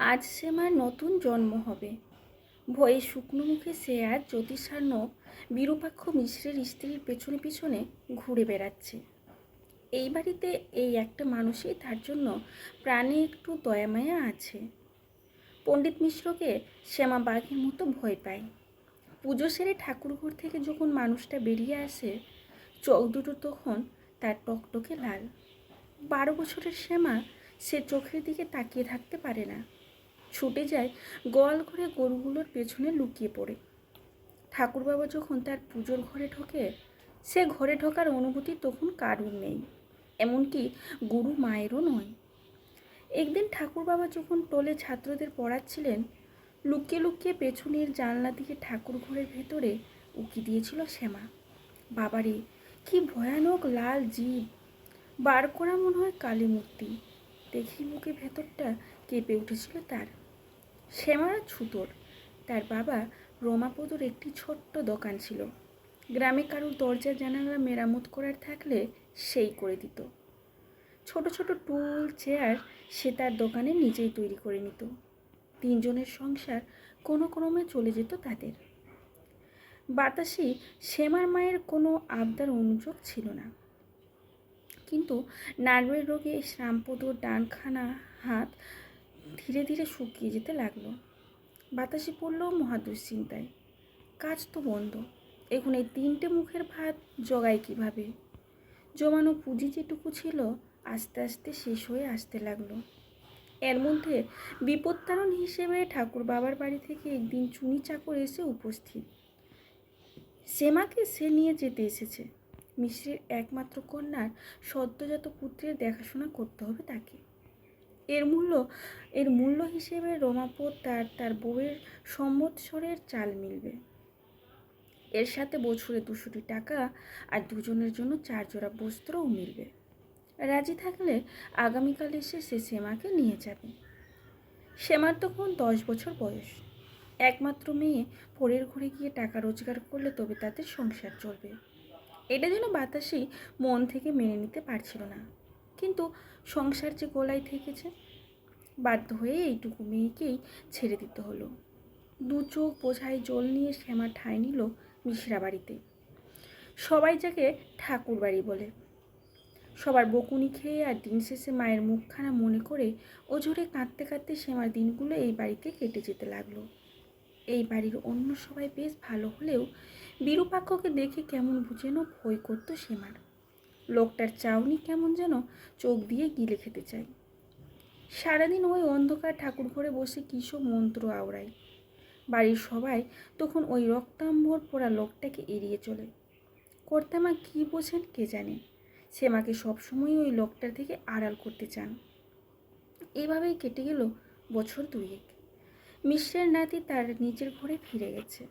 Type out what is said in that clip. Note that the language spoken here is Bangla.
আজ শ্যামার নতুন জন্ম হবে। ভয়ে শুকনো মুখে সে আজ জ্যোতিষার্ণ বিরূপাক্ষ মিশ্রের স্ত্রীর পেছনে পেছনে ঘুরে বেড়াচ্ছে। এই বাড়িতে এই একটা মানুষই তার জন্য প্রাণে একটু দয়ামায়া আছে। পণ্ডিত মিশ্রকে শ্যামা বাঘের মতো ভয় পায়। পুজো সেরে ঠাকুরঘর থেকে যখন মানুষটা বেরিয়ে আসে, চোখ দুটো তখন তার টকটকে লাল। 12 বছরের শ্যামা সে চোখের দিকে তাকিয়ে থাকতে পারে না। ছুটে যায় গোয়াল ঘরে গরুগুলোর পেছনে লুকিয়ে পড়ে। ঠাকুরবাবা যখন তার পুজোর ঘরে ঢোকে, সে ঘরে ঢোকার অনুভূতি তখন কারুর নেই, এমনকি গুরু মায়েরও নয়। একদিন ঠাকুরবাবা যখন টোলে ছাত্রদের পড়াচ্ছিলেন, লুকিয়ে লুকিয়ে পেছনের জানলা দিয়ে ঠাকুর ঘরের ভেতরে উকি দিয়েছিল শ্যামা। বাবারে, কি ভয়ানক লাল জীব! বার করা মনে হয় কালী মূর্তি। দেখি মুখে ভেতরটা কেঁপে উঠেছিল তার। শ্যামারা ছুতোর। তার বাবা রমাপদর একটি ছোট্ট দোকান ছিল। গ্রামে কারুর দরজা জানালা মেরামত করার থাকলে সেই করে দিত। ছোট ছোট টুল চেয়ার সে তার দোকানে নিজেই তৈরি করে নিত। 3 জনের সংসার কোনো ক্রমে চলে যেত তাদের। বাতাসি শ্যামার মায়ের কোনো আবদার অনুযোগ ছিল না, কিন্তু নার্ভের রোগে শ্যামপদর ডানখানা হাত ধীরে ধীরে শুকিয়ে যেতে লাগলো। বাতাসি পড়লেও মহা দুশ্চিন্তায়। কাজ তো বন্ধ, এখন এই 3টে মুখের ভাত জোগায় কিভাবে? জমানো পুঁজি যেটুকু ছিল আস্তে আস্তে শেষ হয়ে আসতে লাগলো। এর মধ্যে বিপত্তারণ হিসেবে ঠাকুর বাবার বাড়ি থেকে একদিন চুনি চাকর এসে উপস্থিত। শ্যামাকে সে নিয়ে যেতে এসেছে। মিশ্রের একমাত্র কন্যার সদ্যজাত পুত্রের দেখাশোনা করতে হবে তাকে। এর মূল্য হিসেবে রমাপদ তার বউয়ের সম্বৎসরের চাল মিলবে। এর সাথে বছরে 200 টাকা আর 2 জনের জন্য 4 জোড়া বস্ত্রও মিলবে। রাজি থাকলে আগামীকাল এসে সে শ্যামাকে নিয়ে যাবে। শ্যামার তখন 10 বছর বয়স। একমাত্র মেয়ে পরের ঘরে গিয়ে টাকা রোজগার করলে তবে তাদের সংসার চলবে। এটা যেন বাতাসই মন থেকে মেনে নিতে পারছিল না, কিন্তু সংসার যে গোলায় থেকেছে, বাধ্য হয়ে এইটুকু মেয়েকেই ছেড়ে দিতে হলো। 2 চোখ বোঝাই জল নিয়ে শ্যামা ঠাঁই নিল মিশ্রা বাড়িতে। সবাই যাকে ঠাকুর বাড়ি বলে। সবার বকুনি খেয়ে আর দিন শেষে মায়ের মুখখানা মনে করে ওঝরে কাঁদতে কাঁদতে শ্যামার দিনগুলো এই বাড়িতে কেটে যেতে লাগলো। এই বাড়ির অন্য সবাই বেশ ভালো হলেও বিরূপাক্ষকে দেখে কেমন যেন ভয় করতো শ্যামার। লোকটার চাউনি কেমন যেন চোখ দিয়ে গিলে খেতে চায়। সারাদিন ওই অন্ধকার ঠাকুর ঘরে বসে কী সব মন্ত্র আওড়ায়। বাড়ির সবাই তখন ওই রক্তাম্বর পোড়া লোকটাকে এড়িয়ে চলে। কর্তামা কী বোঝেন কে জানে, শ্যামাকে সবসময় ওই লোকটার থেকে আড়াল করতে চান। এভাবেই কেটে গেল বছর 2। মিশ্রের নাতি তার নিজের ঘরে ফিরে গেছে।